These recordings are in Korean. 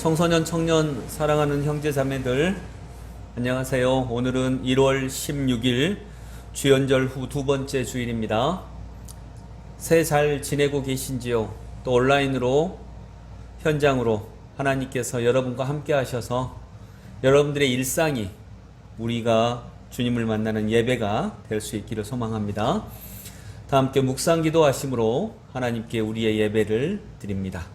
청소년 청년 사랑하는 형제 자매들 안녕하세요. 오늘은 1월 16일 주연절 후 두 번째 주일입니다. 새해 잘 지내고 계신지요? 또 온라인으로 현장으로 하나님께서 여러분과 함께 하셔서 여러분들의 일상이 우리가 주님을 만나는 예배가 될 수 있기를 소망합니다. 다 함께 묵상 기도하심으로 하나님께 우리의 예배를 드립니다.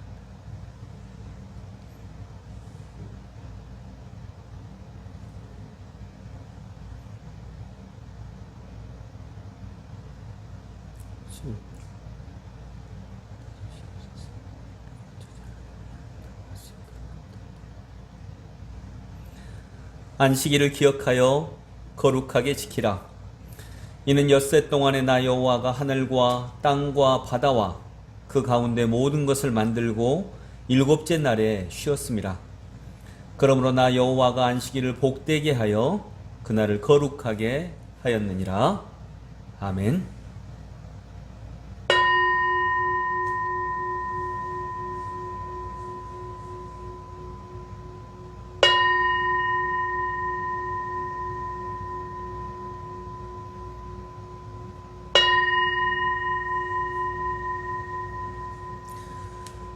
안식일을 기억하여 거룩하게 지키라. 이는 엿새 동안에 나 여호와가 하늘과 땅과 바다와 그 가운데 모든 것을 만들고 일곱째 날에 쉬었음이라. 그러므로 나 여호와가 안식일을 복되게 하여 그날을 거룩하게 하였느니라. 아멘.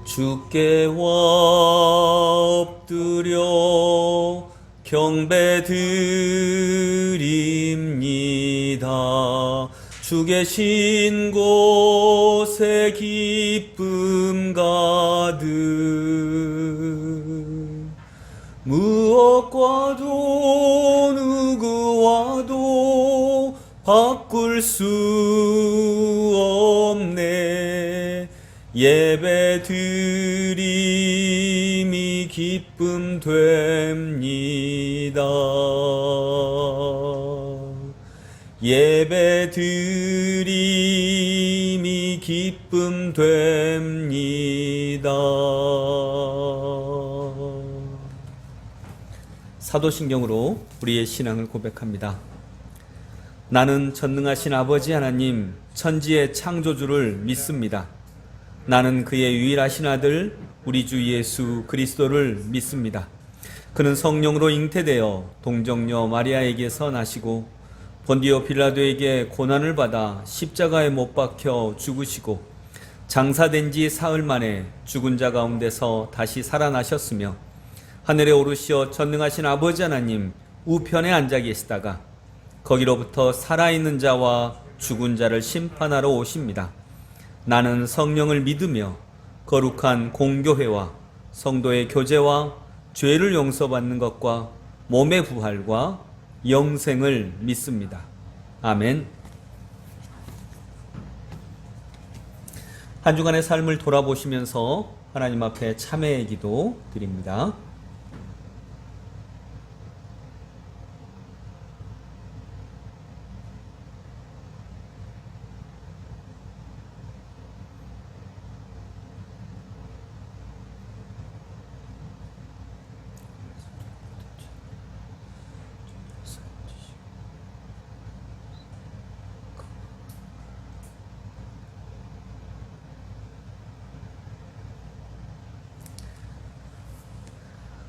주께 엎드려 경배드립니다. 주 계신 곳에 기쁨 가득 무엇과도 누구와도 바꿀 수 없네. 예배 드림이 기쁨 됩니다. 예배 드림이 기쁨 됩니다. 사도신경으로 우리의 신앙을 고백합니다. 나는 전능하신 아버지 하나님 천지의 창조주를 믿습니다. 나는 그의 유일하신 아들 우리 주 예수 그리스도를 믿습니다. 그는 성령으로 잉태되어 동정녀 마리아에게서 나시고 본디오 빌라도에게 고난을 받아 십자가에 못 박혀 죽으시고 장사된 지 사흘 만에 죽은 자 가운데서 다시 살아나셨으며 하늘에 오르시어 전능하신 아버지 하나님 우편에 앉아 계시다가 거기로부터 살아있는 자와 죽은 자를 심판하러 오십니다. 나는 성령을 믿으며 거룩한 공교회와 성도의 교제와 죄를 용서받는 것과 몸의 부활과 영생을 믿습니다. 아멘. 한 주간의 삶을 돌아보시면서 하나님 앞에 참회의 기도 드립니다.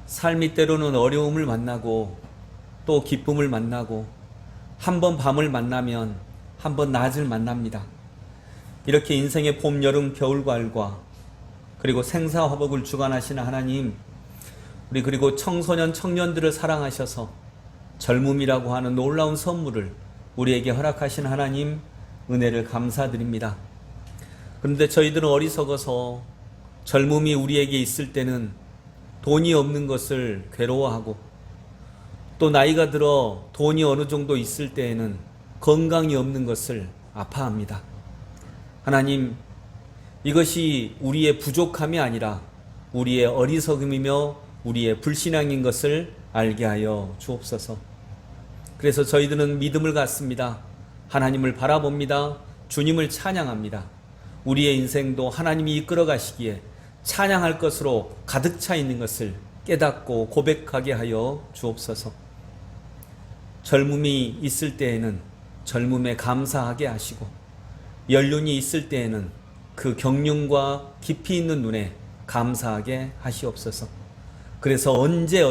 삶이 때로는 어려움을 만나고 또 기쁨을 만나고 한 번 밤을 만나면 한 번 낮을 만납니다. 이렇게 인생의 봄, 여름, 겨울, 가을과 그리고 생사화복을 주관하시는 하나님, 우리 그리고 청소년, 청년들을 사랑하셔서 젊음이라고 하는 놀라운 선물을 우리에게 허락하신 하나님 은혜를 감사드립니다. 그런데 저희들은 어리석어서 젊음이 우리에게 있을 때는 돈이 없는 것을 괴로워하고 또 나이가 들어 돈이 어느 정도 있을 때에는 건강이 없는 것을 아파합니다. 하나님, 이것이 우리의 부족함이 아니라 우리의 어리석음이며 우리의 불신앙인 것을 알게 하여 주옵소서. 그래서 저희들은 믿음을 갖습니다. 하나님을 바라봅니다. 주님을 찬양합니다. 우리의 인생도 하나님이 이끌어 가시기에 찬양할 것으로 가득 차 있는 것을 깨닫고 고백하게 하여 주옵소서. 젊음이 있을 때에는 젊음에 감사하게 하시고 연륜이 있을 때에는 그 경륜과 깊이 있는 눈에 감사하게 하시옵소서. 그래서 언제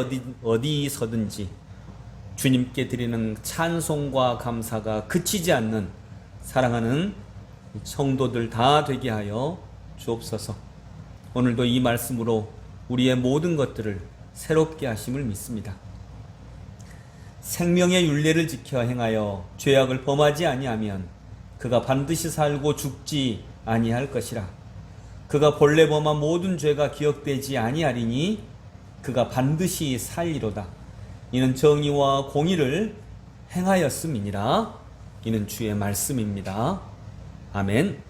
어디서든지 주님께 드리는 찬송과 감사가 그치지 않는 사랑하는 성도들 다 되게 하여 주옵소서. 오늘도 이 말씀으로 우리의 모든 것들을 새롭게 하심을 믿습니다. 생명의 율례를 지켜 행하여 죄악을 범하지 아니하면 그가 반드시 살고 죽지 아니할 것이라. 그가 본래 범한 모든 죄가 기억되지 아니하리니 그가 반드시 살리로다. 이는 정의와 공의를 행하였음이니라. 이는 주의 말씀입니다. 아멘.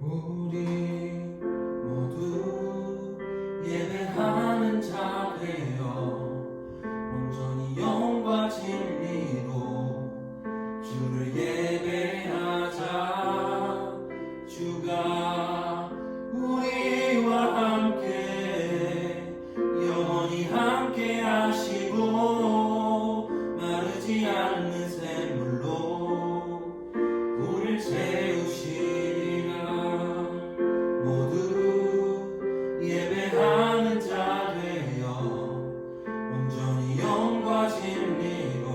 우리 모두 예배하는 자 되어 온전히 영과 진리로 주를 예배하자. 주가 우리와 함께 영원히 함께 하시고 마르지 않는 샘물로 우리를 채우시리라. 모두 예배하는 자 되어 온전히 영과 진리로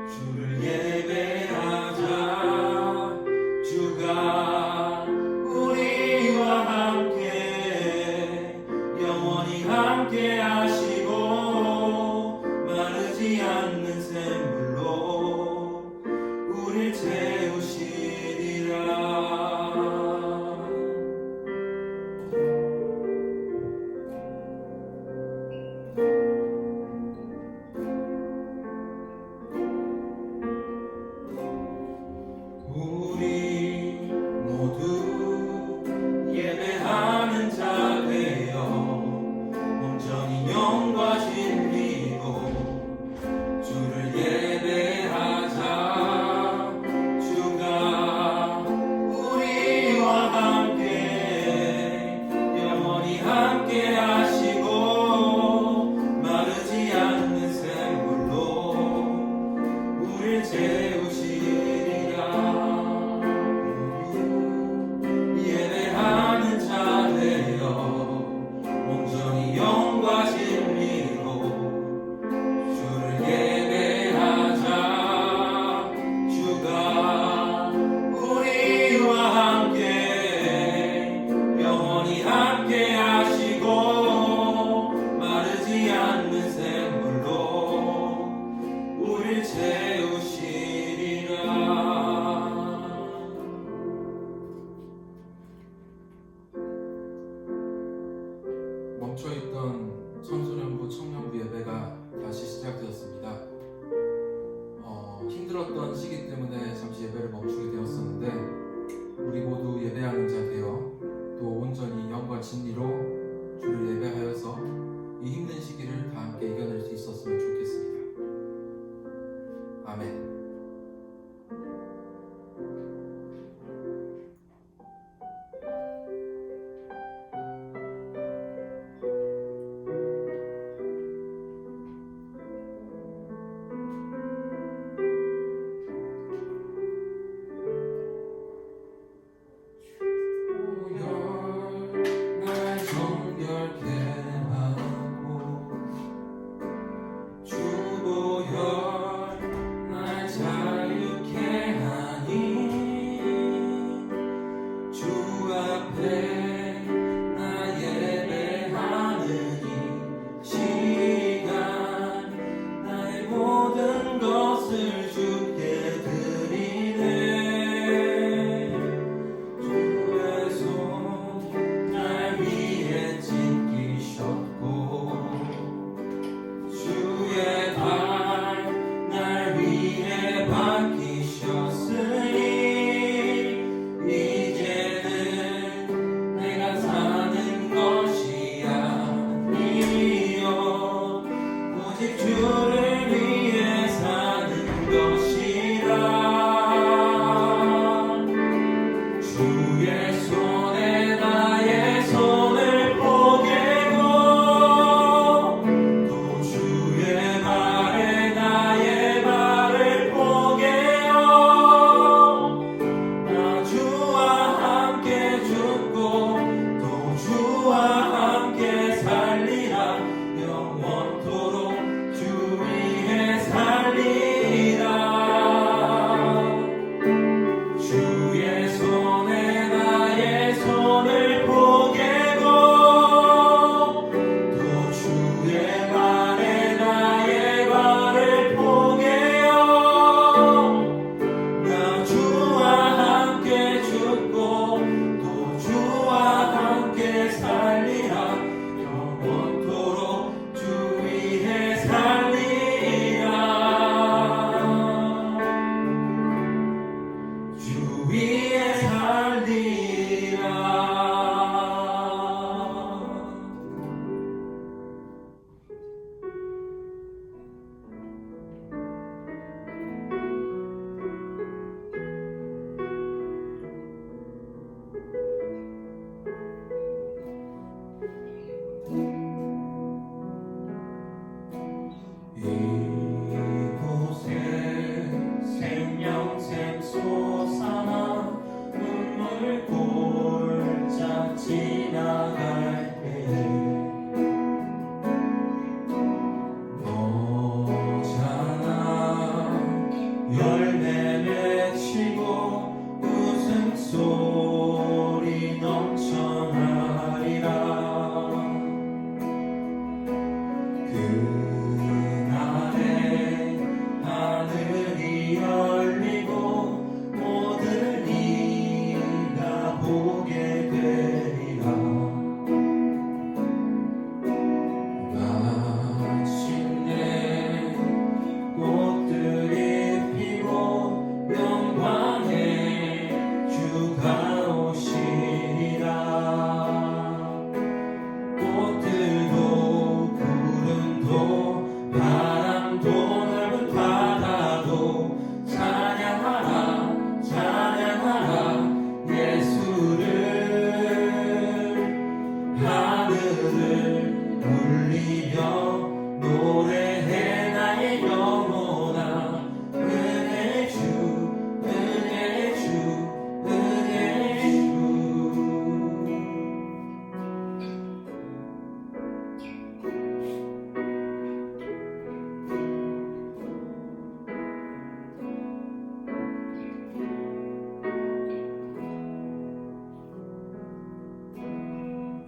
주를 예배하자. 주가 우리와 함께 영원히 함께 하시고 마르지 않는 샘물로 우리를 채우시리라. 우리 모두 예배하는 자 되어 온전히 영과 진리로 주를 예배하자. 주가 우리와 함께 영원히 함께 하시고 마르지 않는 샘물로 우리를 채우시리라. 예배하는 자 되어 온전히 영과 진리로 주를 예배하자. 주가 우리와 함께 영원히 함께 하시고 마르지 않는 샘물로 우리를 채우시리라. 멈춰있던 청소년부 청년부 예배가 다시 시작되었습니다. 힘들었던 시기 때문에 잠시 예배를 멈추게 되었었는데 우리 모두 예배하는 자 되어 또 온전히 영과 진리로 주를 예배하여서 이 힘든 시기를 다 함께 이겨낼 수 있었으면 좋겠습니다. 아멘. 날 정결케 하고 주보혈 날 자유케 하니 주 앞에 나 예배하는 이 시간 나의 모든 것을 주께 드리네. 주의 손 날 위해 찢기셨고 주의 발 날 위해 박히셨으니 이제는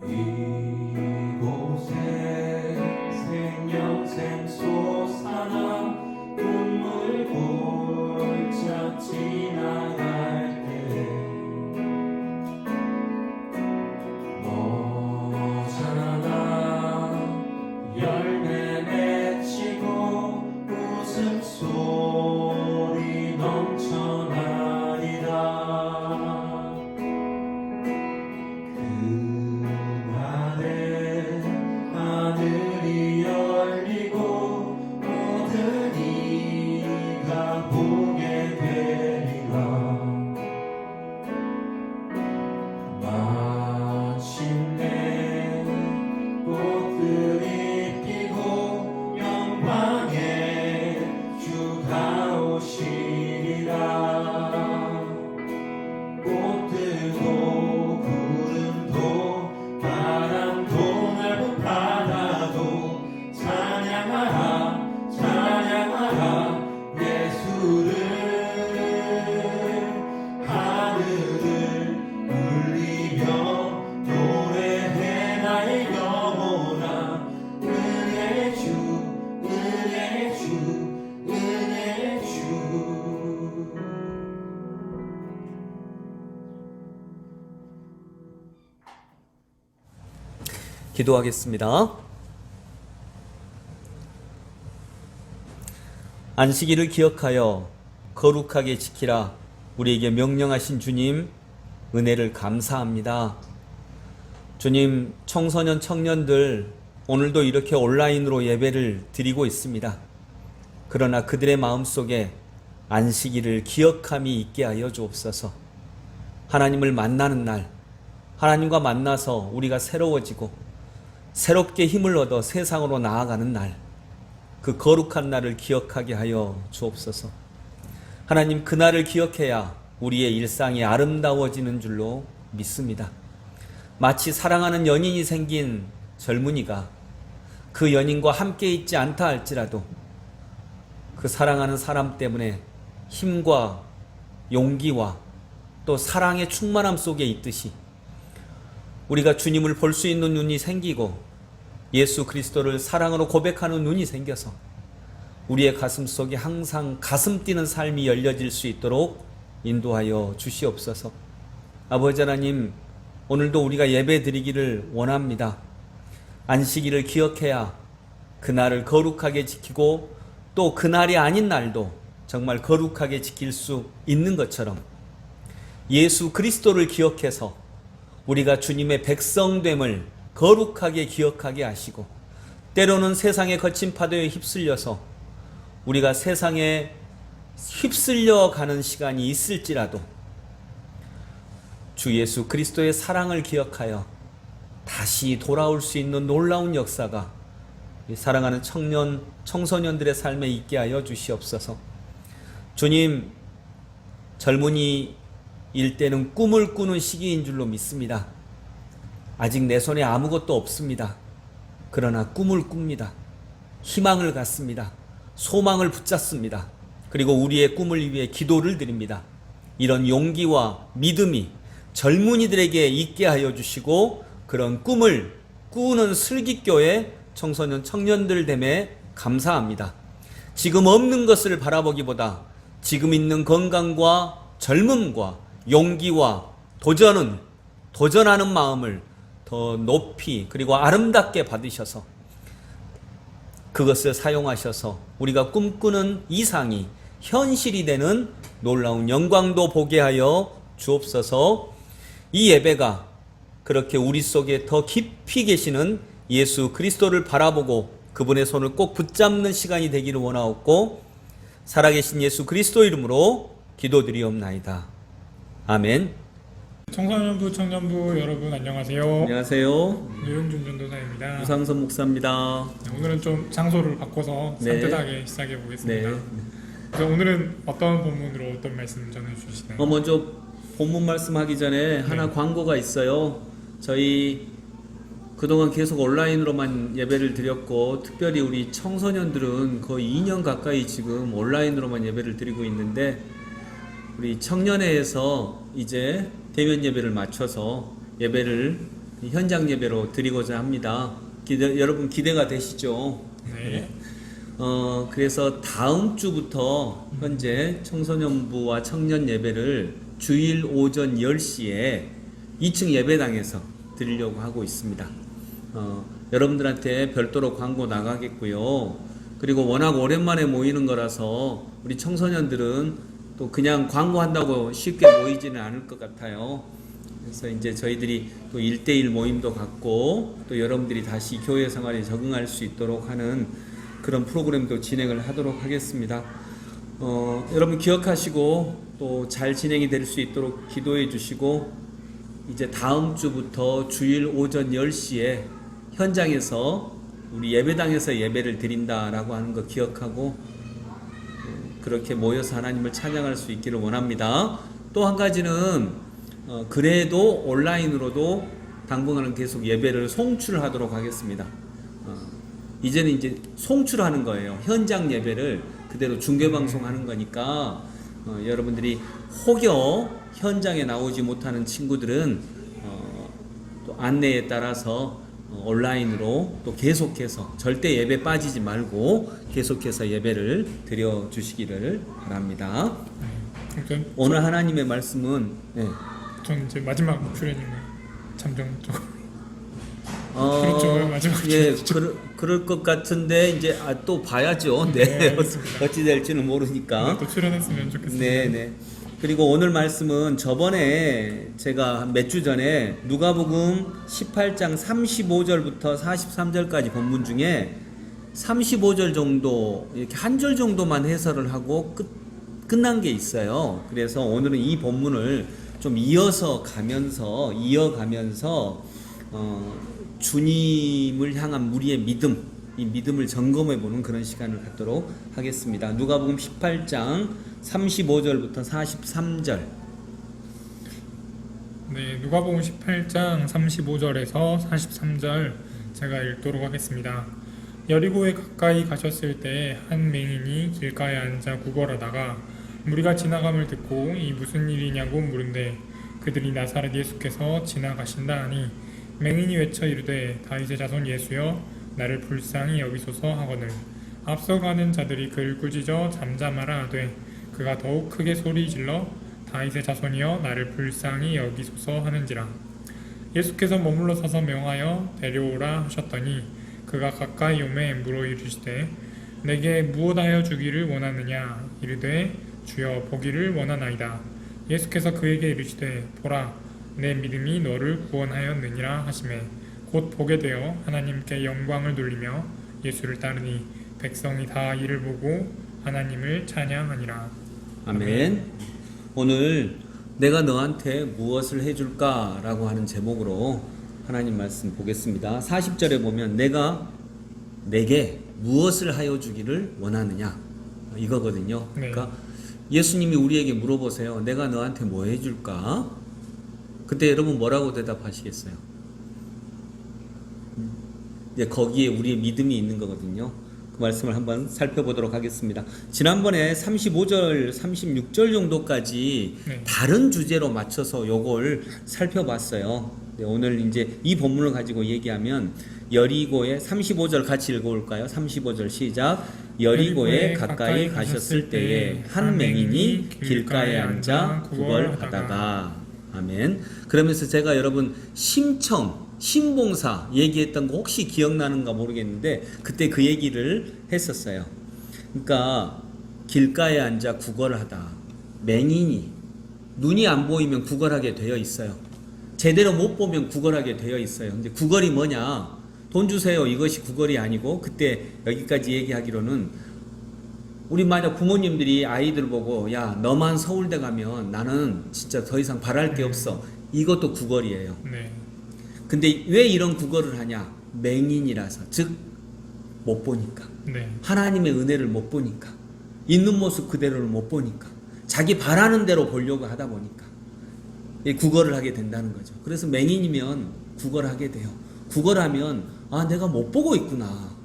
이곳에 생명샘 솟아나 눈물 골짜 지나갈 때 모자라 열매 맺히고 웃음소리 넘쳐나리라. 그날에 하늘이 열리고 모든 이가 보게 되리라. 마침내 꽃들이 피고 영광의 주가 오시리라. 꽃들도 구름도 바람도 넓은 바다도 찬양하라 찬양하라 예수를. 하늘을 울리며 노래해 나의 영혼아. 은혜의 주 은혜의 주 은혜의 주. 기도하겠습니다. 안식일을 기억하여 거룩하게 지키라 우리에게 명령하신 주님, 은혜를 감사합니다. 주님, 청소년 청년들 오늘도 이렇게 온라인으로 예배를 드리고 있습니다. 그러나 그들의 마음속에 안식일을 기억함이 있게 하여 주옵소서. 하나님을 만나는 날, 하나님과 만나서 우리가 새로워지고 새롭게 힘을 얻어 세상으로 나아가는 날, 그 거룩한 날을 기억하게 하여 주옵소서. 하나님, 그날을 기억해야 우리의 일상이 아름다워지는 줄로 믿습니다. 마치 사랑하는 연인이 생긴 젊은이가 그 연인과 함께 있지 않다 할지라도 그 사랑하는 사람 때문에 힘과 용기와 또 사랑의 충만함 속에 있듯이 우리가 주님을 볼 수 있는 눈이 생기고 예수 그리스도를 사랑으로 고백하는 눈이 생겨서 우리의 가슴 속에 항상 가슴 뛰는 삶이 열려질 수 있도록 인도하여 주시옵소서. 아버지 하나님, 오늘도 우리가 예배 드리기를 원합니다. 안식일을 기억해야 그날을 거룩하게 지키고 또 그날이 아닌 날도 정말 거룩하게 지킬 수 있는 것처럼 예수 그리스도를 기억해서 우리가 주님의 백성됨을 거룩하게 기억하게 하시고, 때로는 세상의 거친 파도에 휩쓸려서 우리가 세상에 휩쓸려 가는 시간이 있을지라도 주 예수 그리스도의 사랑을 기억하여 다시 돌아올 수 있는 놀라운 역사가 사랑하는 청소년들의 삶에 있게 하여 주시옵소서. 주님, 젊은이일 때는 꿈을 꾸는 시기인 줄로 믿습니다. 아직 내 손에 아무것도 없습니다. 그러나 꿈을 꿉니다. 희망을 갖습니다. 소망을 붙잡습니다. 그리고 우리의 꿈을 위해 기도를 드립니다. 이런 용기와 믿음이 젊은이들에게 있게 하여 주시고 그런 꿈을 꾸는 슬기교회 청소년 청년들 됨에 감사합니다. 지금 없는 것을 바라보기보다 지금 있는 건강과 젊음과 용기와 도전하는 마음을 더 높이 그리고 아름답게 받으셔서 그것을 사용하셔서 우리가 꿈꾸는 이상이 현실이 되는 놀라운 영광도 보게 하여 주옵소서. 이 예배가 그렇게 우리 속에 더 깊이 계시는 예수 그리스도를 바라보고 그분의 손을 꼭 붙잡는 시간이 되기를 원하옵고, 살아계신 예수 그리스도 이름으로 기도드리옵나이다. 아멘. 청소년부, 청년부 여러분 안녕하세요. 안녕하세요. 노영준 전도사입니다. 유상선 목사입니다. 오늘은 좀 장소를 바꿔서 네. 산뜻하게 시작해 보겠습니다. 네. 그래서 오늘은 어떤 본문으로 어떤 말씀 전해주시나요? 먼저 본문 말씀하기 전에 하나 광고가 있어요. 저희 그동안 계속 온라인으로만 예배를 드렸고, 특별히 우리 청소년들은 거의 2년 가까이 지금 온라인으로만 예배를 드리고 있는데, 우리 청년회에서 이제 대면 예배를 맞춰서 예배를 현장 예배로 드리고자 합니다. 여러분 기대가 되시죠? 네. 그래서 다음 주부터 현재 청소년부와 청년 예배를 주일 오전 10시에 2층 예배당에서 드리려고 하고 있습니다. 여러분들한테 별도로 광고 나가겠고요. 그리고 워낙 오랜만에 모이는 거라서 우리 청소년들은 또 그냥 광고한다고 쉽게 모이지는 않을 것 같아요. 그래서 이제 저희들이 또 1대1 모임도 갖고 또 여러분들이 다시 교회 생활에 적응할 수 있도록 하는 그런 프로그램도 진행을 하도록 하겠습니다. 여러분 기억하시고 또 잘 진행이 될 수 있도록 기도해 주시고 이제 다음 주부터 주일 오전 10시에 현장에서 우리 예배당에서 예배를 드린다라고 하는 거 기억하고 그렇게 모여서 하나님을 찬양할 수 있기를 원합니다. 또 한 가지는 그래도 온라인으로도 당분간은 계속 예배를 송출하도록 하겠습니다. 이제는 이제 송출하는 거예요. 현장 예배를 그대로 중계방송하는 거니까 여러분들이 혹여 현장에 나오지 못하는 친구들은 또 안내에 따라서 온라인으로 또 계속해서 절대 예배 빠지지 말고 계속해서 예배를 드려 주시기를 바랍니다. 네. 오늘 하나님의 말씀은 전 이제 마지막 목표님은 잠정 쪽. 그렇죠. 마지막. 예, 그럴 것 같은데 이제 또 봐야죠. 네, 알겠습니다. 어찌 될지는 모르니까. 또 출연했으면 좋겠습니다. 네, 네. 그리고 오늘 말씀은 저번에 제가 몇 주 전에 누가복음 18장 35절부터 43절까지 본문 중에 35절 정도 이렇게 한 절 정도만 해설을 하고 끝난 게 있어요. 그래서 오늘은 이 본문을 좀 이어가면서 주님을 향한 우리의 믿음, 이 믿음을 점검해 보는 그런 시간을 갖도록 하겠습니다. 누가복음 18장 35절부터 43절. 네, 누가복음 18장 35절에서 43절 제가 읽도록 하겠습니다. 여리고에 가까이 가셨을 때 한 맹인이 길가에 앉아 구걸하다가 무리가 지나감을 듣고 이 무슨 일이냐고 물은데 그들이 나사렛 예수께서 지나가신다 하니 맹인이 외쳐 이르되 다윗의 자손 예수여 나를 불쌍히 여기소서 하거늘 앞서가는 자들이 그를 꾸짖어 잠잠하라 하되 그가 더욱 크게 소리질러 다윗의 자손이여 나를 불쌍히 여기소서 하는지라. 예수께서 머물러 서서 명하여 데려오라 하셨더니 그가 가까이 오매 물어 이르시되 내게 무엇하여 주기를 원하느냐 이르되 주여 보기를 원하나이다. 예수께서 그에게 이르시되 보라 내 믿음이 너를 구원하였느니라 하시매 곧 보게 되어 하나님께 영광을 돌리며 예수를 따르니 백성이 다 이를 보고 하나님을 찬양하니라. 아멘. 오늘 내가 너한테 무엇을 해줄까? 라고 하는 제목으로 하나님 말씀 보겠습니다. 40절에 보면 내가 내게 무엇을 하여 주기를 원하느냐 이거거든요. 네. 그러니까 예수님이 우리에게 물어보세요. 내가 너한테 뭐 해줄까? 그때 여러분 뭐라고 대답하시겠어요? 이제 거기에 우리의 믿음이 있는 거거든요. 그 말씀을 한번 살펴보도록 하겠습니다. 지난번에 35절, 36절 정도까지 다른 주제로 맞춰서 요걸 살펴봤어요. 네, 오늘 이제 이 본문을 가지고 얘기하면 여리고에 35절 같이 읽어볼까요? 35절 시작. 여리고에 가까이 가셨을 때에 한 맹인이 길가에 앉아 구걸하다가 아멘. 그러면서 제가 여러분 신봉사 얘기했던 거 혹시 기억나는가 모르겠는데 그때 그 얘기를 했었어요. 그러니까 길가에 앉아 구걸하다 맹인이 눈이 안 보이면 구걸하게 되어 있어요. 제대로 못 보면 구걸하게 되어 있어요. 근데 구걸이 뭐냐? 돈 주세요. 이것이 구걸이 아니고 그때 여기까지 얘기하기로는 우리 만약 부모님들이 아이들 보고 야 너만 서울대 가면 나는 진짜 더 이상 바랄 게 없어. 이것도 구걸이에요. 네. 근데 왜 이런 구걸을 하냐? 맹인이라서, 즉 못 보니까, 네. 하나님의 은혜를 못 보니까, 있는 모습 그대로를 못 보니까, 자기 바라는 대로 보려고 하다 보니까 구걸을 하게 된다는 거죠. 그래서 맹인이면 구걸하게 돼요. 구걸하면 아 내가 못 보고 있구나,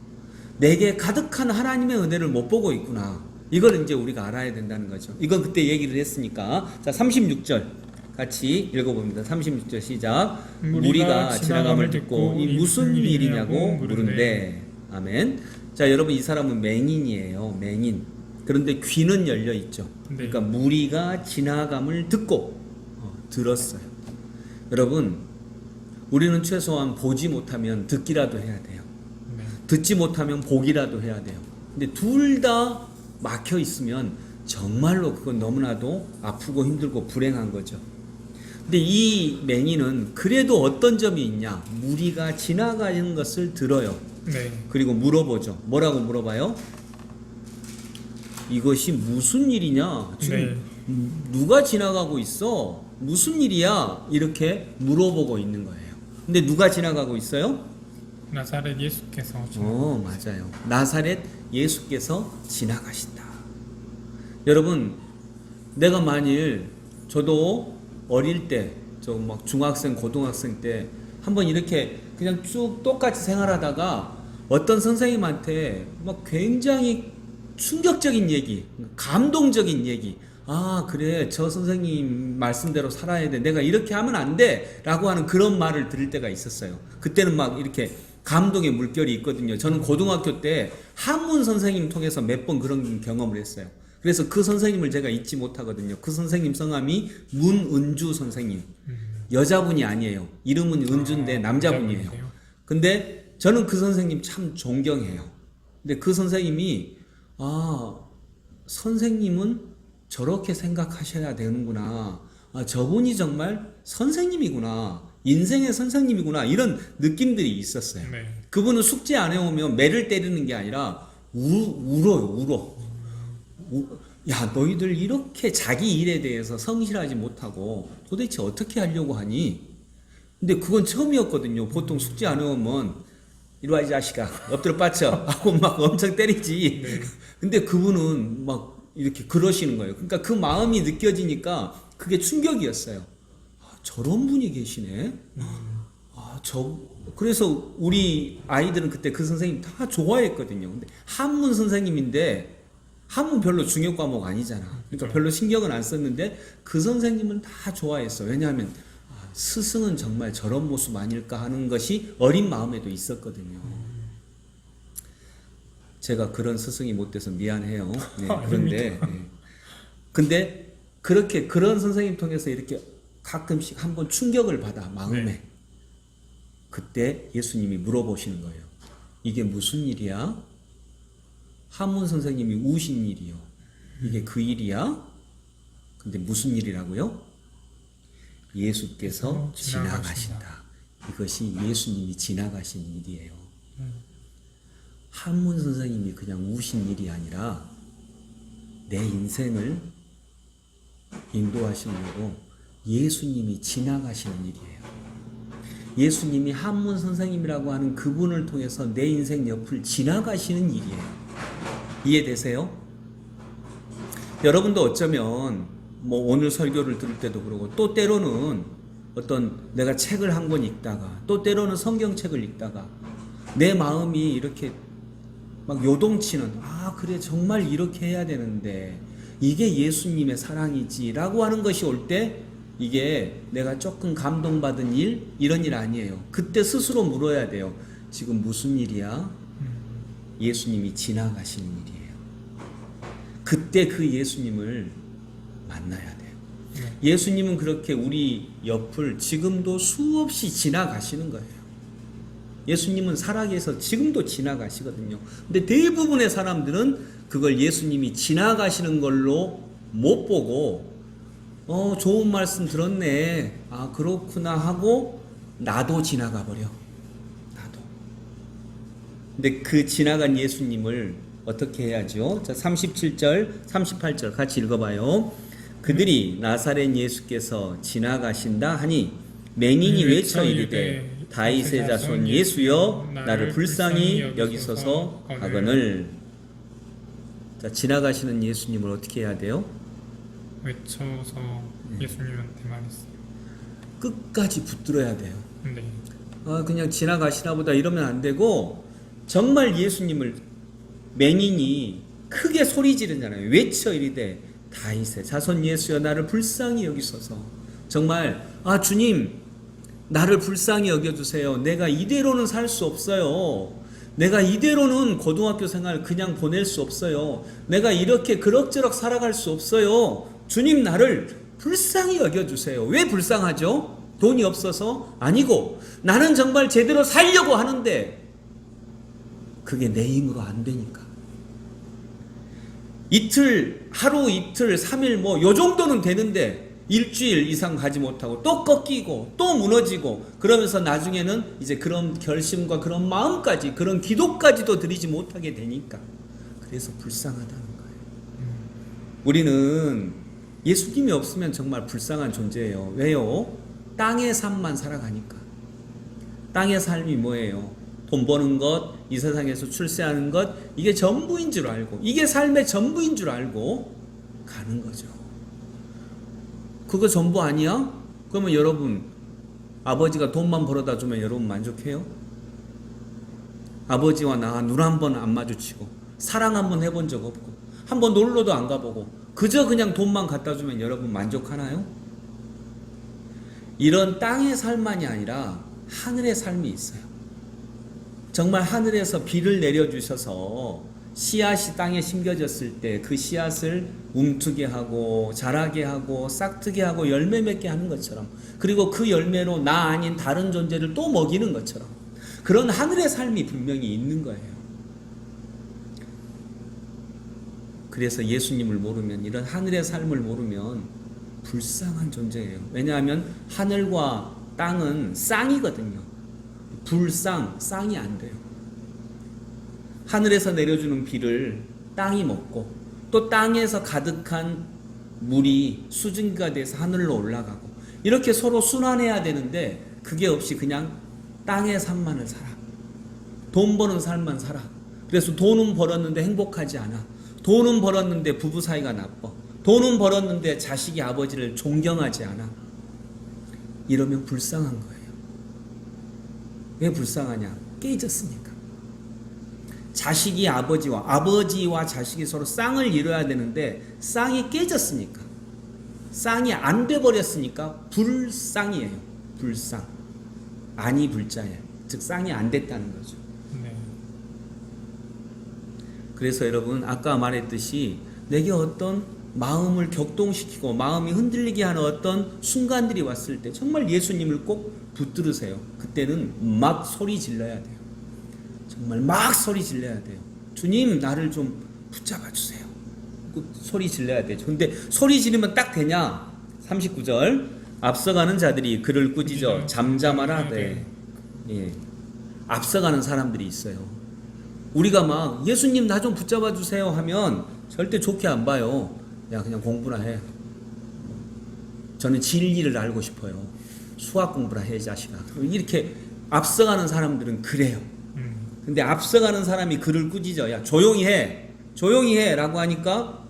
내게 가득한 하나님의 은혜를 못 보고 있구나, 이걸 이제 우리가 알아야 된다는 거죠. 이건 그때 얘기를 했으니까. 자 36절 같이 읽어봅니다. 36절 시작. 무리가 무리가 지나감을 지나감을 듣고 듣고 이 무슨 일이냐고 물은데. 물은데. 아멘. 자, 여러분, 이 사람은 맹인이에요. 맹인. 그런데 귀는 열려 있죠. 네. 그러니까 무리가 지나감을 듣고 들었어요. 여러분, 우리는 최소한 보지 못하면 듣기라도 해야 돼요. 네. 듣지 못하면 보기라도 해야 돼요. 근데 둘 다 막혀 있으면 정말로 그건 너무나도 아프고 힘들고 불행한 거죠. 근데 이 맹인은 그래도 어떤 점이 있냐? 무리가 지나가는 것을 들어요. 네. 그리고 물어보죠. 뭐라고 물어봐요? 이것이 무슨 일이냐? 지금 네. 누가 지나가고 있어? 무슨 일이야? 이렇게 물어보고 있는 거예요. 근데 누가 지나가고 있어요? 나사렛 예수께서 맞아요. 나사렛 예수께서 지나가신다. 여러분, 내가 만일 저도 어릴 때, 저 막 중학생, 고등학생 때 한번 이렇게 그냥 쭉 똑같이 생활하다가 어떤 선생님한테 막 굉장히 충격적인 얘기, 감동적인 얘기, 아, 그래, 저 선생님 말씀대로 살아야 돼. 내가 이렇게 하면 안 돼. 라고 하는 그런 말을 들을 때가 있었어요. 그때는 막 이렇게 감동의 물결이 있거든요. 저는 고등학교 때 한문 선생님 통해서 몇 번 그런 경험을 했어요. 그래서 그 선생님을 제가 잊지 못하거든요. 그 선생님 성함이 문은주 선생님. 여자분이 아니에요. 이름은 은주인데 남자분이에요. 남자분이세요? 근데 저는 그 선생님 참 존경해요. 근데 그 선생님이 선생님은 저렇게 생각하셔야 되는구나. 저분이 정말 선생님이구나. 인생의 선생님이구나. 이런 느낌들이 있었어요. 네. 그분은 숙제 안 해오면 매를 때리는 게 아니라 울어요. 야, 너희들 이렇게 자기 일에 대해서 성실하지 못하고 도대체 어떻게 하려고 하니? 근데 그건 처음이었거든요. 보통 숙제 안 해오면 이리 와, 이 자식아, 엎드려 빠쳐 하고 막 엄청 때리지. 네. 근데 그분은 막 이렇게 그러시는 거예요. 그러니까 그 마음이 느껴지니까 그게 충격이었어요. 저런 분이 계시네. 그래서 우리 아이들은 그때 그 선생님 다 좋아했거든요. 근데 한문 선생님인데 한문 별로 중요 과목 아니잖아. 그러니까 별로 신경은 안 썼는데 그 선생님은 다 좋아했어. 왜냐하면 스승은 정말 저런 모습 아닐까 하는 것이 어린 마음에도 있었거든요. 제가 그런 스승이 못 돼서 미안해요. 네, 그런데 근데 그렇게 그런 선생님 통해서 이렇게 가끔씩 한번 충격을 받아 마음에. 네. 그때 예수님이 물어보시는 거예요. 이게 무슨 일이야? 한문 선생님이 우신 일이요. 이게 그 일이야? 근데 무슨 일이라고요? 예수께서 지나가신다. 이것이 예수님이 지나가신 일이에요. 한문 선생님이 그냥 우신 일이 아니라 내 인생을 인도하시려고 예수님이 지나가시는 일이에요. 예수님이 한문 선생님이라고 하는 그분을 통해서 내 인생 옆을 지나가시는 일이에요. 이해되세요? 여러분도 어쩌면 뭐 오늘 설교를 들을 때도 그러고 또 때로는 어떤 내가 책을 한 권 읽다가 또 때로는 성경책을 읽다가 내 마음이 이렇게 막 요동치는 그래 정말 이렇게 해야 되는데 이게 예수님의 사랑이지 라고 하는 것이 올 때 이게 내가 조금 감동받은 일 이런 일 아니에요. 그때 스스로 물어야 돼요. 지금 무슨 일이야? 예수님이 지나가시는 일이에요. 그때 그 예수님을 만나야 돼요. 예수님은 그렇게 우리 옆을 지금도 수없이 지나가시는 거예요. 예수님은 살아계셔서 지금도 지나가시거든요. 근데 대부분의 사람들은 그걸 예수님이 지나가시는 걸로 못 보고 좋은 말씀 들었네. 그렇구나 하고 나도 지나가 버려. 나도. 근데 그 지나간 예수님을 어떻게 해야죠? 자, 37절, 38절 같이 읽어봐요. 그들이 나사렛 예수께서 지나가신다 하니 맹인이 외쳐 이르되 다윗의 자손 예수여 나를 불쌍히 여기소서 하거늘. 자, 지나가시는 예수님을 어떻게 해야 돼요? 외쳐서 예수님한테 말했어요. 끝까지 붙들어야 돼요. 네. 그냥 지나가시나 보다 이러면 안 되고 정말 예수님을 맹인이 크게 소리 지르잖아요. 외쳐 이르되 다윗의 자손 예수여 나를 불쌍히 여기소서. 정말 주님 나를 불쌍히 여겨주세요. 내가 이대로는 살 수 없어요. 내가 이대로는 고등학교 생활 그냥 보낼 수 없어요. 내가 이렇게 그럭저럭 살아갈 수 없어요. 주님 나를 불쌍히 여겨주세요. 왜 불쌍하죠? 돈이 없어서? 아니고 나는 정말 제대로 살려고 하는데 그게 내 힘으로 안 되니까. 이틀, 하루 이틀, 3일 요 정도는 되는데 일주일 이상 가지 못하고 또 꺾이고 또 무너지고 그러면서 나중에는 이제 그런 결심과 그런 마음까지 그런 기도까지도 드리지 못하게 되니까 그래서 불쌍하다는 거예요. 우리는 예수님이 없으면 정말 불쌍한 존재예요. 왜요? 땅의 삶만 살아가니까. 땅의 삶이 뭐예요? 돈 버는 것, 이 세상에서 출세하는 것, 이게 전부인 줄 알고 이게 삶의 전부인 줄 알고 가는 거죠. 그거 전부 아니야? 그러면 여러분 아버지가 돈만 벌어다 주면 여러분 만족해요? 아버지와 나 눈 한 번 안 마주치고 사랑 한 번 해본 적 없고 한 번 놀러도 안 가보고 그저 그냥 돈만 갖다 주면 여러분 만족하나요? 이런 땅의 삶만이 아니라 하늘의 삶이 있어요. 정말 하늘에서 비를 내려주셔서 씨앗이 땅에 심겨졌을 때 그 씨앗을 움트게 하고 자라게 하고 싹트게 하고 열매 맺게 하는 것처럼 그리고 그 열매로 나 아닌 다른 존재를 또 먹이는 것처럼 그런 하늘의 삶이 분명히 있는 거예요. 그래서 예수님을 모르면 이런 하늘의 삶을 모르면 불쌍한 존재예요. 왜냐하면 하늘과 땅은 쌍이거든요. 불쌍, 쌍이 안 돼요. 하늘에서 내려주는 비를 땅이 먹고 또 땅에서 가득한 물이 수증기가 돼서 하늘로 올라가고 이렇게 서로 순환해야 되는데 그게 없이 그냥 땅의 삶만을 살아. 돈 버는 삶만 살아. 그래서 돈은 벌었는데 행복하지 않아. 돈은 벌었는데 부부 사이가 나빠. 돈은 벌었는데 자식이 아버지를 존경하지 않아. 이러면 불쌍한 거예요. 왜 불쌍하냐? 깨졌으니까. 자식이 아버지와 자식이 서로 쌍을 이뤄야 되는데 쌍이 깨졌으니까. 쌍이 안 돼 버렸으니까 불쌍이에요. 불쌍. 아니 불자예요. 즉 쌍이 안 됐다는 거죠. 네. 그래서 여러분 아까 말했듯이 내게 어떤 마음을 격동시키고 마음이 흔들리게 하는 어떤 순간들이 왔을 때 정말 예수님을 꼭 붙들으세요. 그때는 막 소리 질러야 돼요. 정말 막 소리 질러야 돼요. 주님 나를 좀 붙잡아 주세요. 소리 질러야 돼요. 근데 소리 지르면 딱 되냐? 39절 앞서가는 자들이 그를 꾸짖어 잠잠하라 돼. 예. 앞서가는 사람들이 있어요. 우리가 막 예수님 나 좀 붙잡아 주세요 하면 절대 좋게 안 봐요. 야 그냥 공부나 해. 저는 진리를 알고 싶어요. 수학 공부나 해 자식아. 이렇게 앞서가는 사람들은 그래요. 근데 앞서가는 사람이 그를 꾸짖어 야 조용히 해 라고 하니까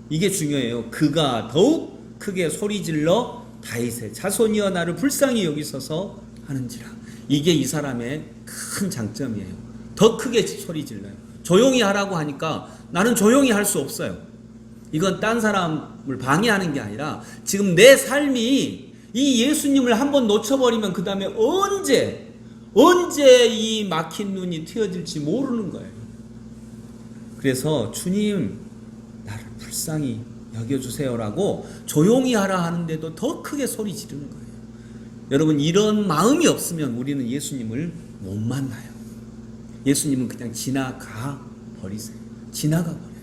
이게 중요해요. 그가 더욱 크게 소리질러 다윗의 자손이여 나를 불쌍히 여기소서 하는지라. 이게 이 사람의 큰 장점이에요. 더 크게 소리질러요. 조용히 하라고 하니까 나는 조용히 할 수 없어요. 이건 딴 사람을 방해하는 게 아니라 지금 내 삶이 이 예수님을 한번 놓쳐버리면 그 다음에 언제 이 막힌 눈이 트여질지 모르는 거예요. 그래서 주님 나를 불쌍히 여겨주세요라고 조용히 하라 하는데도 더 크게 소리 지르는 거예요. 여러분 이런 마음이 없으면 우리는 예수님을 못 만나요. 예수님은 그냥 지나가 버리세요. 지나가 버려요.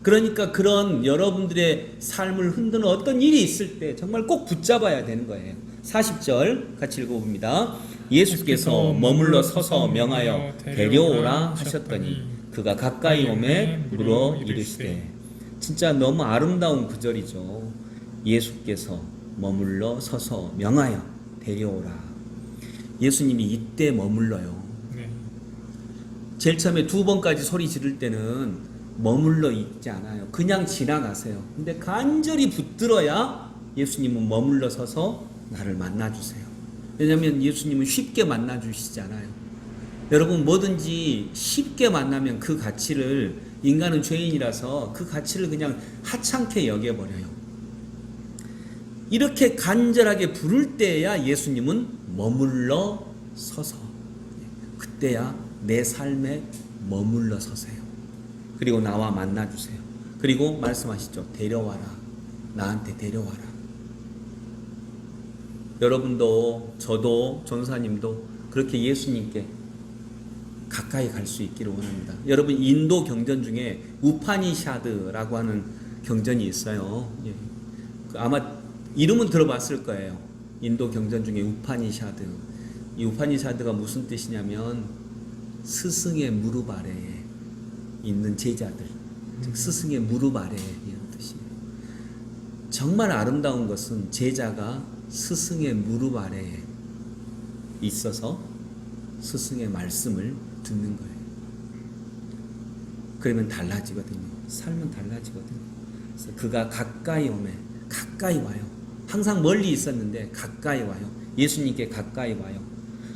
그러니까 그런 여러분들의 삶을 흔드는 어떤 일이 있을 때 정말 꼭 붙잡아야 되는 거예요. 40절 같이 읽어봅니다. 예수께서 머물러 서서 명하여 데려오라 하셨더니 그가 가까이 오매 물어 이르시되. 진짜 너무 아름다운 구절이죠. 예수께서 머물러 서서 명하여 데려오라. 예수님이 이때 머물러요. 네. 제일 처음에 2번까지 소리 지를 때는 머물러 있지 않아요. 그냥 지나가세요. 근데 간절히 붙들어야 예수님은 머물러 서서 나를 만나주세요. 왜냐하면 예수님은 쉽게 만나주시지 않아요. 여러분 뭐든지 쉽게 만나면 그 가치를 인간은 죄인이라서 그 가치를 그냥 하찮게 여겨버려요. 이렇게 간절하게 부를 때야 예수님은 머물러 서서, 그때야 내 삶에 머물러 서세요. 그리고 나와 만나주세요. 그리고 말씀하시죠. 데려와라. 나한테 데려와라. 여러분도, 저도, 전사님도 그렇게 예수님께 가까이 갈 수 있기를 원합니다. 여러분, 인도 경전 중에 우파니샤드라고 하는 경전이 있어요. 예. 아마 이름은 들어봤을 거예요. 인도 경전 중에 우파니샤드. 이 우파니샤드가 무슨 뜻이냐면 스승의 무릎 아래에 있는 제자들, 즉 스승의 무릎 아래에 이런 뜻이에요. 정말 아름다운 것은 제자가 스승의 무릎 아래에 있어서 스승의 말씀을 듣는 거예요. 그러면 달라지거든요. 삶은 달라지거든요. 그래서 그가 가까이 오면 가까이 와요. 항상 멀리 있었는데 가까이 와요. 예수님께 가까이 와요.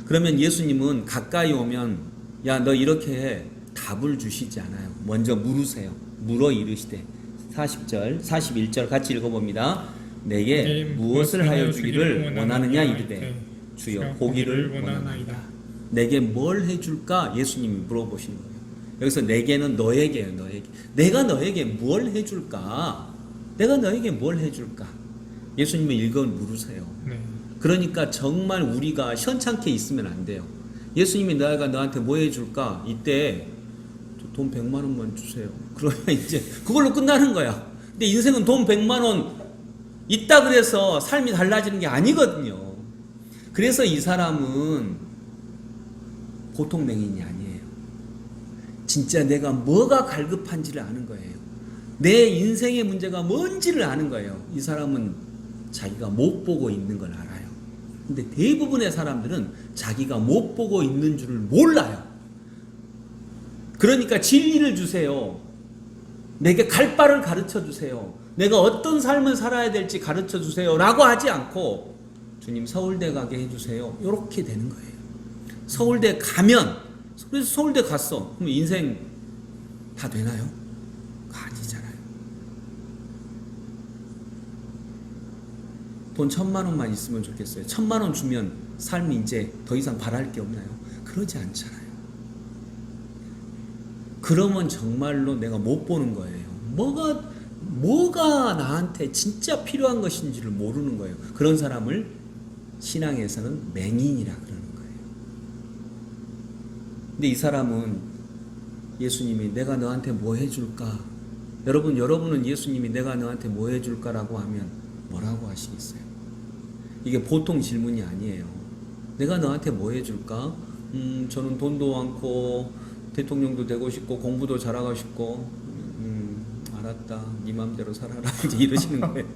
그러면 예수님은 가까이 오면 야, 너 이렇게 해. 답을 주시지 않아요. 먼저 물으세요. 물어 이르시되 40절, 41절 같이 읽어봅니다. 내게 무엇을 하여 주기를 원하느냐 이르되 주여 보기를 원하나이다. 내게 뭘 해줄까? 예수님이 물어보시는 거예요. 여기서 내게는 너에게예요. 너에게. 내가 너에게 뭘 해줄까? 내가 너에게 뭘 해줄까? 예수님은 이걸 물으세요. 네. 그러니까 정말 우리가 현찮게 있으면 안 돼요. 예수님이 내가 너한테 뭐 해줄까? 이때 돈 100만 원만 주세요. 그러면 이제 그걸로 끝나는 거야. 근데 인생은 돈 100만 원 있다 그래서 삶이 달라지는 게 아니거든요. 그래서 이 사람은 보통 맹인이 아니에요. 진짜 내가 뭐가 갈급한지를 아는 거예요. 내 인생의 문제가 뭔지를 아는 거예요. 이 사람은 자기가 못 보고 있는 걸 알아요. 근데 대부분의 사람들은 자기가 못 보고 있는 줄을 몰라요. 그러니까 진리를 주세요. 내게 갈 바를 가르쳐 주세요. 내가 어떤 삶을 살아야 될지 가르쳐 주세요. 라고 하지 않고 주님 서울대 가게 해주세요. 이렇게 되는 거예요. 서울대 가면, 그래서 서울대 갔어. 그럼 인생 다 되나요? 아니잖아요. 돈 1,000만 원만 있으면 좋겠어요. 1,000만 원 주면 삶이 이제 더 이상 바랄 게 없나요? 그러지 않잖아요. 그러면 정말로 내가 못 보는 거예요. 뭐가 나한테 진짜 필요한 것인지를 모르는 거예요. 그런 사람을 신앙에서는 맹인이라 그러는 거예요. 근데 이 사람은 예수님이 내가 너한테 뭐 해줄까? 여러분은 예수님이 내가 너한테 뭐 해줄까라고 하면 뭐라고 하시겠어요? 이게 보통 질문이 아니에요. 내가 너한테 뭐 해줄까? 저는 돈도 많고 대통령도 되고 싶고 공부도 잘하고 싶고 알았다. 네 맘대로 살아라. 이제 이러시는 거예요.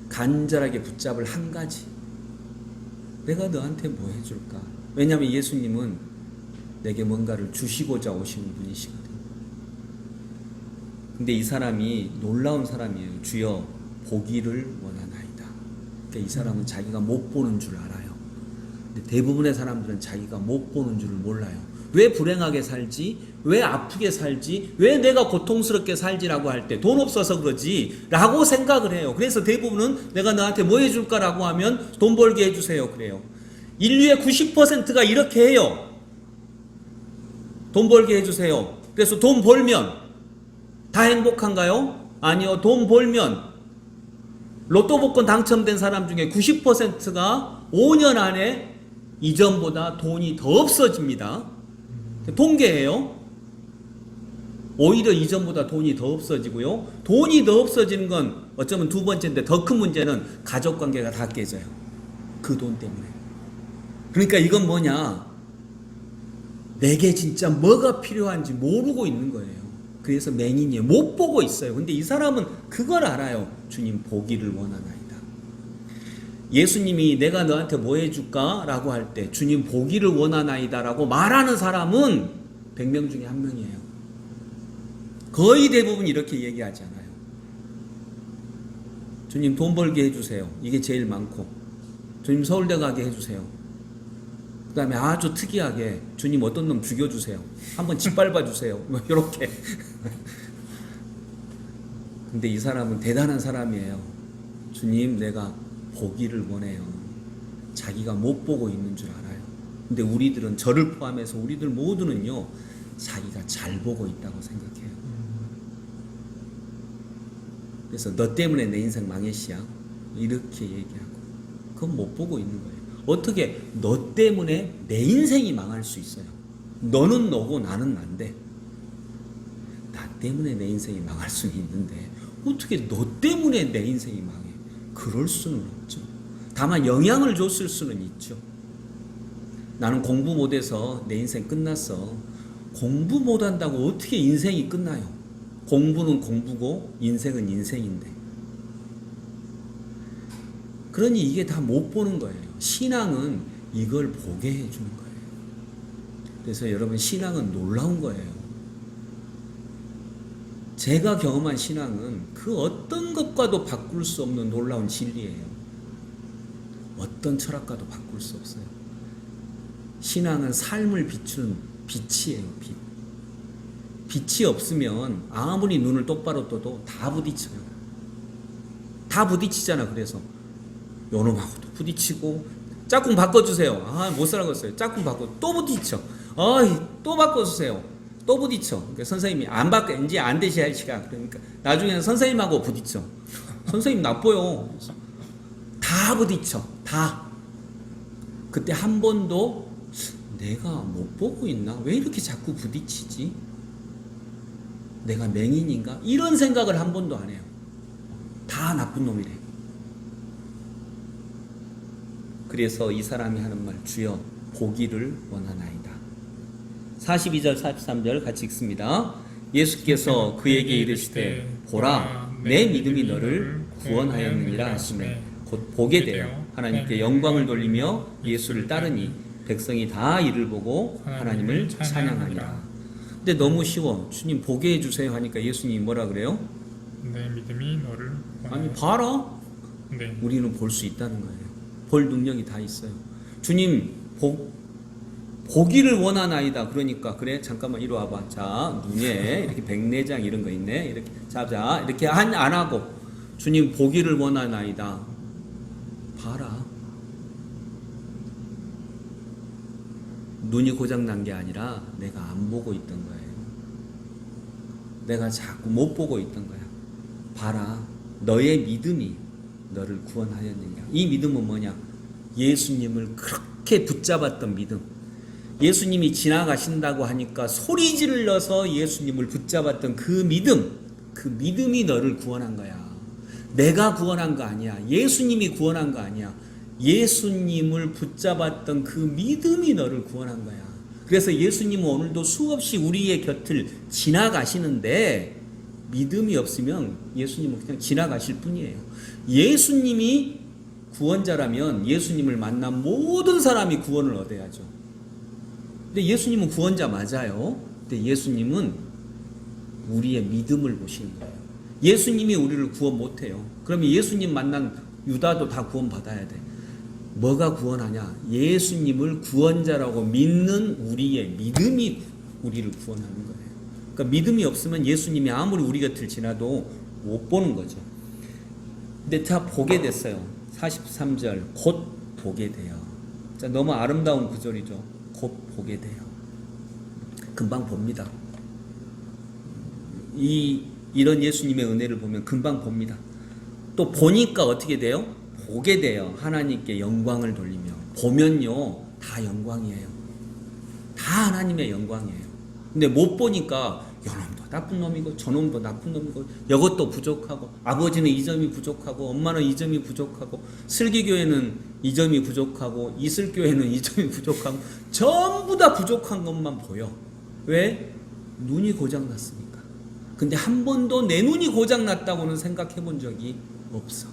간절하게 붙잡을 한 가지. 내가 너한테 뭐 해줄까? 왜냐하면 예수님은 내게 뭔가를 주시고자 오시는 분이시거든요. 근데 이 사람이 놀라운 사람이에요. 주여 보기를 원하나이다. 그러니까 이 사람은 자기가 못 보는 줄 알아요. 근데 대부분의 사람들은 자기가 못 보는 줄을 몰라요. 왜 불행하게 살지? 왜 아프게 살지? 왜 내가 고통스럽게 살지라고 할 때 돈 없어서 그러지? 라고 생각을 해요. 그래서 대부분은 내가 너한테 뭐 해줄까라고 하면 돈 벌게 해주세요. 그래요. 인류의 90%가 이렇게 해요. 돈 벌게 해주세요. 그래서 돈 벌면 다 행복한가요? 아니요. 돈 벌면 로또 복권 당첨된 사람 중에 90%가 5년 안에 이전보다 돈이 더 없어집니다. 통계예요. 오히려 이전보다 돈이 더 없어지고요. 돈이 더 없어지는 건 어쩌면 두 번째인데 더 큰 문제는 가족관계가 다 깨져요. 그 돈 때문에. 그러니까 이건 뭐냐? 내게 진짜 뭐가 필요한지 모르고 있는 거예요. 그래서 맹인이에요. 못 보고 있어요. 근데 이 사람은 그걸 알아요. 주님 보기를 원하나이다. 예수님이 내가 너한테 뭐 해줄까? 라고 할 때 주님 보기를 원하나이다 라고 말하는 사람은 100명 중에 1명이에요. 거의 대부분 이렇게 얘기하지 않아요. 주님 돈 벌게 해주세요. 이게 제일 많고, 주님 서울대 가게 해주세요. 그 다음에 아주 특이하게 주님 어떤 놈 죽여주세요. 한번 짓밟아 주세요. 뭐 이렇게. 근데 이 사람은 대단한 사람이에요. 주님, 내가 보기를 원해요. 자기가 못 보고 있는 줄 알아요. 근데 우리들은, 저를 포함해서 우리들 모두는요, 자기가 잘 보고 있다고 생각해요. 그래서 너 때문에 내 인생 망했시야, 이렇게 얘기하고, 그건 못 보고 있는 거예요. 어떻게 너 때문에 내 인생이 망할 수 있어요? 너는 너고 나는 난데, 나 때문에 내 인생이 망할 수는 있는데 어떻게 너 때문에 내 인생이 망해? 그럴 수는 없죠. 다만 영향을 줬을 수는 있죠. 나는 공부 못해서 내 인생 끝났어. 공부 못한다고 어떻게 인생이 끝나요? 공부는 공부고 인생은 인생인데. 그러니 이게 다 못 보는 거예요. 신앙은 이걸 보게 해주는 거예요. 그래서 여러분, 신앙은 놀라운 거예요. 제가 경험한 신앙은 그 어떤 것과도 바꿀 수 없는 놀라운 진리예요. 어떤 철학과도 바꿀 수 없어요. 신앙은 삶을 비추는 빛이에요. 빛. 빛이 없으면 아무리 눈을 똑바로 떠도 다 부딪혀요. 다 부딪히잖아. 그래서 요놈하고도 부딪히고, 짝꿍 바꿔주세요. 아, 못 살아갔어요. 짝꿍 바꿔. 또 부딪혀. 또 바꿔주세요. 또 부딪혀. 그러니까 선생님이 안 바꿔, 이제 안 되셔야 할 시간. 그러니까 나중에는 선생님하고 부딪혀. 선생님 나빠요. 다 부딪혀. 다. 그때 한 번도 내가 못 보고 있나? 왜 이렇게 자꾸 부딪히지? 내가 맹인인가? 이런 생각을 한 번도 안 해요. 다 나쁜 놈이래. 그래서 이 사람이 하는 말, 주여 보기를 원하나이다. 42절 43절 같이 읽습니다. 예수께서 그에게 이르시되 보라, 내 믿음이 너를 구원하였느니라 하시매 곧 보게 되어 하나님께 영광을 돌리며 예수를 따르니 백성이 다 이를 보고 하나님을 찬양하니라. 근데 너무 쉬워. 주님 보게 해주세요 하니까 예수님이 뭐라 그래요? 내 믿음이 너를 아니 봐라. 네. 우리는 볼 수 있다는 거예요. 볼 능력이 다 있어요. 주님 보기를 원하나이다. 그러니까 그래 잠깐만 이리 와봐. 자, 눈에 이렇게 백내장 이런 거 있네. 이렇게 자 이렇게 안 하고 주님 보기를 원하나이다. 봐라. 눈이 고장 난 게 아니라 내가 안 보고 있던 거예요. 내가 자꾸 못 보고 있던 거야. 봐라. 너의 믿음이 너를 구원하였느냐. 이 믿음은 뭐냐? 예수님을 그렇게 붙잡았던 믿음. 예수님이 지나가신다고 하니까 소리 질러서 예수님을 붙잡았던 그 믿음. 그 믿음이 너를 구원한 거야. 내가 구원한 거 아니야. 예수님이 구원한 거 아니야. 예수님을 붙잡았던 그 믿음이 너를 구원한 거야. 그래서 예수님은 오늘도 수없이 우리의 곁을 지나가시는데 믿음이 없으면 예수님은 그냥 지나가실 뿐이에요. 예수님이 구원자라면 예수님을 만난 모든 사람이 구원을 얻어야죠. 근데 예수님은 구원자 맞아요. 근데 예수님은 우리의 믿음을 보시는 거예요. 예수님이 우리를 구원 못해요. 그러면 예수님 만난 유다도 다 구원 받아야 돼. 뭐가 구원하냐? 예수님을 구원자라고 믿는 우리의 믿음이 우리를 구원하는 거예요. 그러니까 믿음이 없으면 예수님이 아무리 우리 곁을 지나도 못 보는 거죠. 근데 다 보게 됐어요. 43절 곧 보게 돼요. 자, 너무 아름다운 구절이죠. 곧 보게 돼요. 금방 봅니다. 이런 예수님의 은혜를 보면 금방 봅니다. 또 보니까 어떻게 돼요? 보게 돼요. 하나님께 영광을 돌리며. 보면요 다 영광이에요. 다 하나님의 영광이에요. 근데 못 보니까 요놈도 나쁜 놈이고 저놈도 나쁜 놈이고 이것도 부족하고 아버지는 이 점이 부족하고 엄마는 이 점이 부족하고 슬기교회는 이 점이 부족하고 이슬교회는 이 점이 부족하고 전부 다 부족한 것만 보여. 왜? 눈이 고장났으니까. 근데 한 번도 내 눈이 고장났다고는 생각해 본 적이 없어.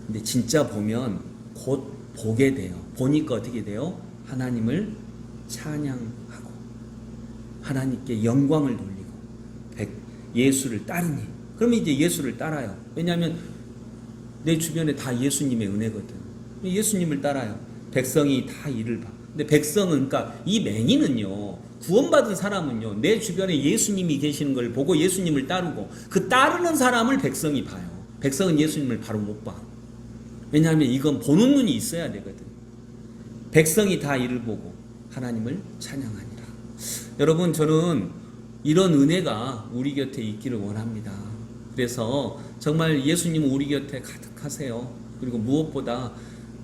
근데 진짜 보면 곧 보게 돼요. 보니까 어떻게 돼요? 하나님을 찬양하고 하나님께 영광을 돌리고 예수를 따르니. 그러면 이제 예수를 따라요. 왜냐하면 내 주변에 다 예수님의 은혜거든. 예수님을 따라요. 백성이 다 이를 봐. 근데 백성은, 그러니까 이 맹인은요, 구원받은 사람은요, 내 주변에 예수님이 계시는 걸 보고 예수님을 따르고 그 따르는 사람을 백성이 봐요. 백성은 예수님을 바로 못 봐. 왜냐하면 이건 보는 눈이 있어야 되거든. 백성이 다 이를 보고 하나님을 찬양하니라. 여러분, 저는 이런 은혜가 우리 곁에 있기를 원합니다. 그래서 정말 예수님은 우리 곁에 가득하세요. 그리고 무엇보다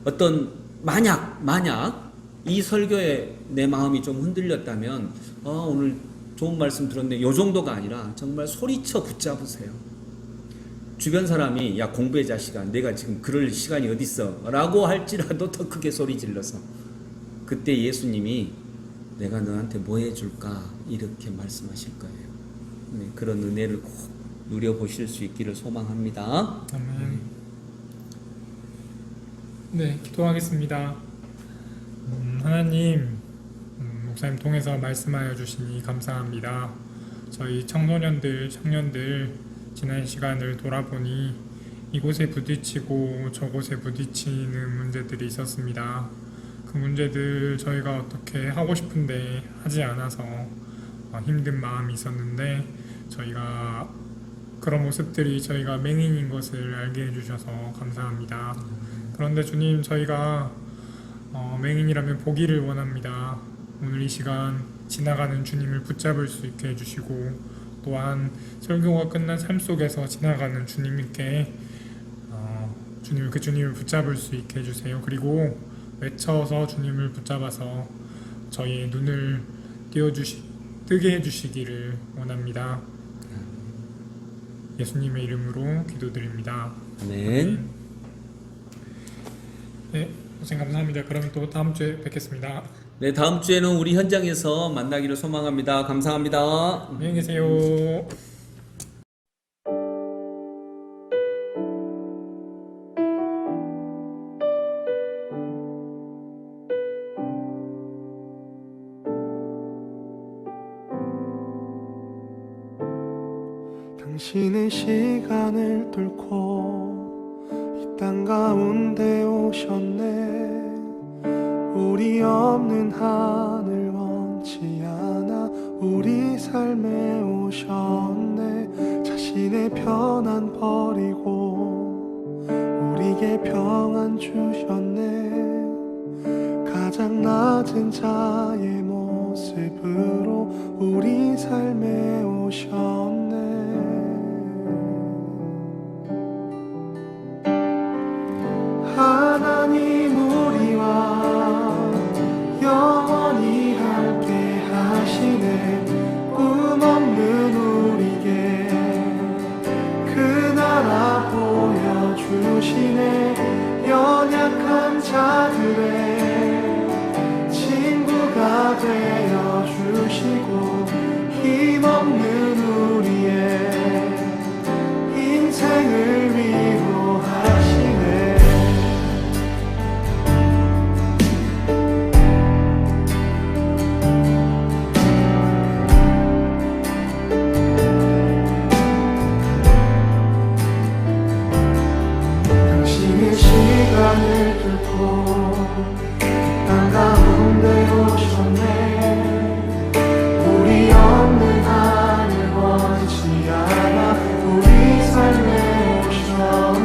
어떤 만약 이 설교에 내 마음이 좀 흔들렸다면 오늘 좋은 말씀 들었는데 요 정도가 아니라 정말 소리쳐 붙잡으세요. 주변 사람이 야 공부해 자식아 내가 지금 그럴 시간이 어딨어 라고 할지라도 더 크게 소리 질러서 그때 예수님이 내가 너한테 뭐 해줄까 이렇게 말씀하실 거예요. 네, 그런 은혜를 꼭 누려보실 수 있기를 소망합니다. 아멘. 네, 기도하겠습니다. 하나님, 목사님 통해서 말씀하여 주시니 감사합니다. 저희 청소년들, 청년들 지난 시간을 돌아보니 이곳에 부딪히고 저곳에 부딪히는 문제들이 있었습니다. 그 문제들 저희가 어떻게 하고 싶은데 하지 않아서 힘든 마음이 있었는데 저희가 그런 모습들이 저희가 맹인인 것을 알게 해주셔서 감사합니다. 그런데 주님, 저희가 맹인이라면 보기를 원합니다. 오늘 이 시간 지나가는 주님을 붙잡을 수 있게 해주시고 또한 설교가 끝난 삶 속에서 지나가는 주님께 그 주님을 붙잡을 수 있게 해주세요. 그리고 외쳐서 주님을 붙잡아서 저희의 눈을 뜨게 해주시기를 원합니다. 예수님의 이름으로 기도드립니다. 아멘. 네, 고생 감사합니다. 그럼 또 다음 주에 뵙겠습니다. 네, 다음 주에는 우리 현장에서 만나기를 소망합니다. 감사합니다. 안녕히 계세요. 당신의 시간을 뚫고 이 땅 가운데 오셨네. 우리 없는 하늘 원치 않아 우리 삶에 오셨네. 자신의 편안 버리고 우리에게 평안 주셨네. 가장 낮은 자의 모습으로 우리 삶에 오셨네. 하나님 우리와 영원히 함께 하시네. 꿈 없는 우리에게 그 나라 보여주시네. 연약한 자들의 친구가 되어주시고 힘없는 우리의 인생을 위로하시네. 시간을 뚫고 땅 가운데 오셨네. 우리 없는 하늘 원치 않아 우리 삶에 오셨네.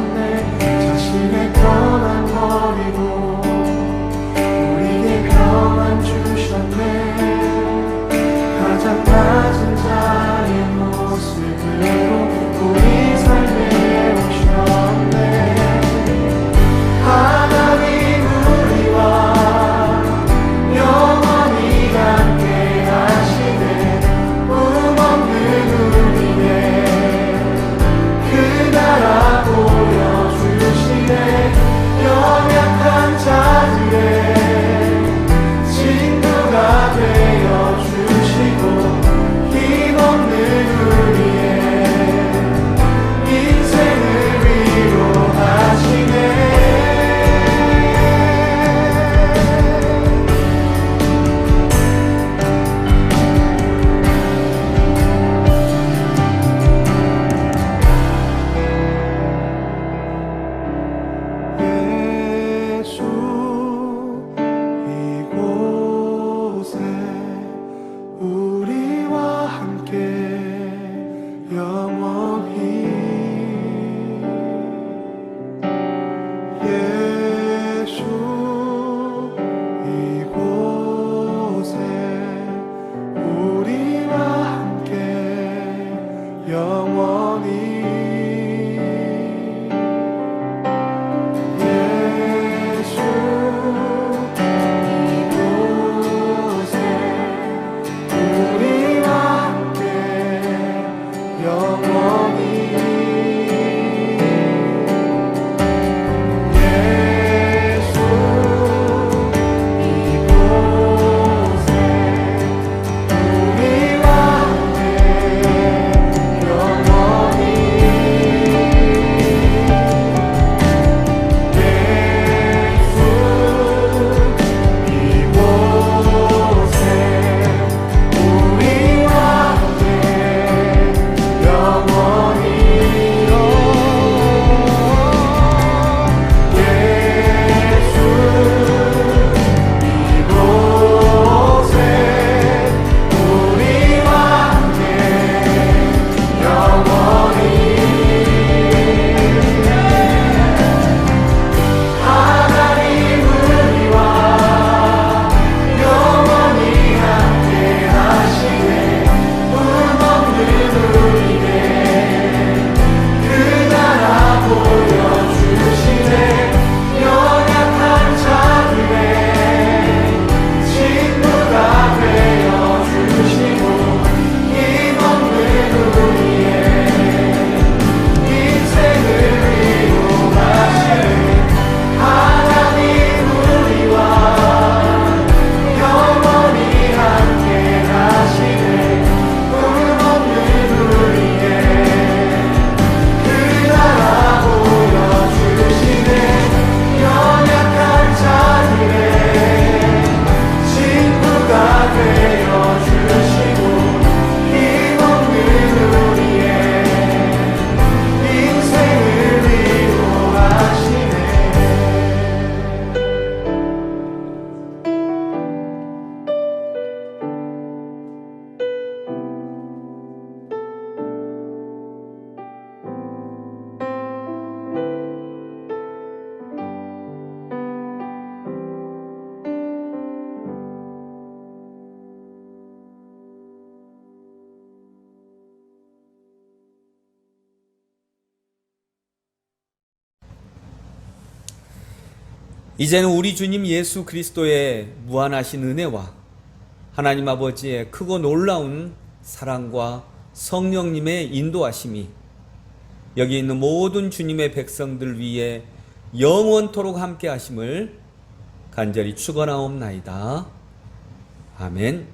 이제는 우리 주님 예수 그리스도의 무한하신 은혜와 하나님 아버지의 크고 놀라운 사랑과 성령님의 인도하심이 여기 있는 모든 주님의 백성들 위에 영원토록 함께 하심을 간절히 축원하옵나이다. 아멘.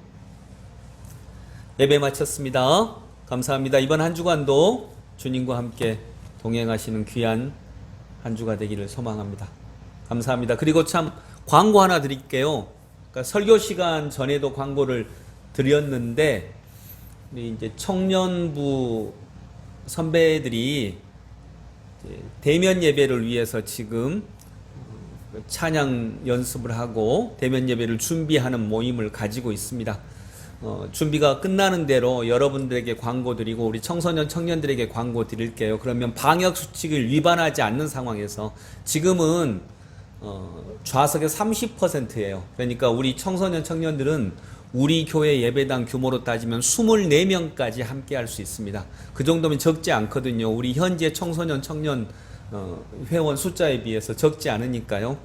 예배 마쳤습니다. 감사합니다. 이번 한 주간도 주님과 함께 동행하시는 귀한 한 주가 되기를 소망합니다. 감사합니다. 그리고 참 광고 하나 드릴게요. 그러니까 설교 시간 전에도 광고를 드렸는데 우리 이제 청년부 선배들이 이제 대면 예배를 위해서 지금 찬양 연습을 하고 대면 예배를 준비하는 모임을 가지고 있습니다. 준비가 끝나는 대로 여러분들에게 광고 드리고 우리 청소년 청년들에게 광고 드릴게요. 그러면 방역 수칙을 위반하지 않는 상황에서 지금은 좌석의 30%예요. 그러니까 우리 청소년 청년들은 우리 교회 예배당 규모로 따지면 24명까지 함께 할 수 있습니다. 그 정도면 적지 않거든요. 우리 현재 청소년 청년 회원 숫자에 비해서 적지 않으니까요.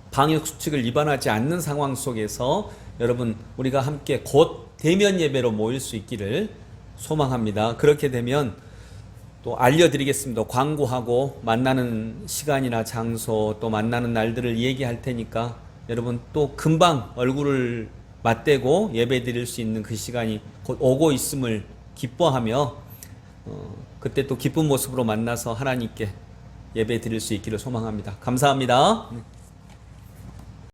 방역 수칙을 위반하지 않는 상황 속에서 여러분 우리가 함께 곧 대면 예배로 모일 수 있기를 소망합니다. 그렇게 되면 또 알려드리겠습니다. 광고하고 만나는 시간이나 장소 또 만나는 날들을 얘기할 테니까 여러분 또 금방 얼굴을 맞대고 예배 드릴 수 있는 그 시간이 곧 오고 있음을 기뻐하며 그때 또 기쁜 모습으로 만나서 하나님께 예배 드릴 수 있기를 소망합니다. 감사합니다.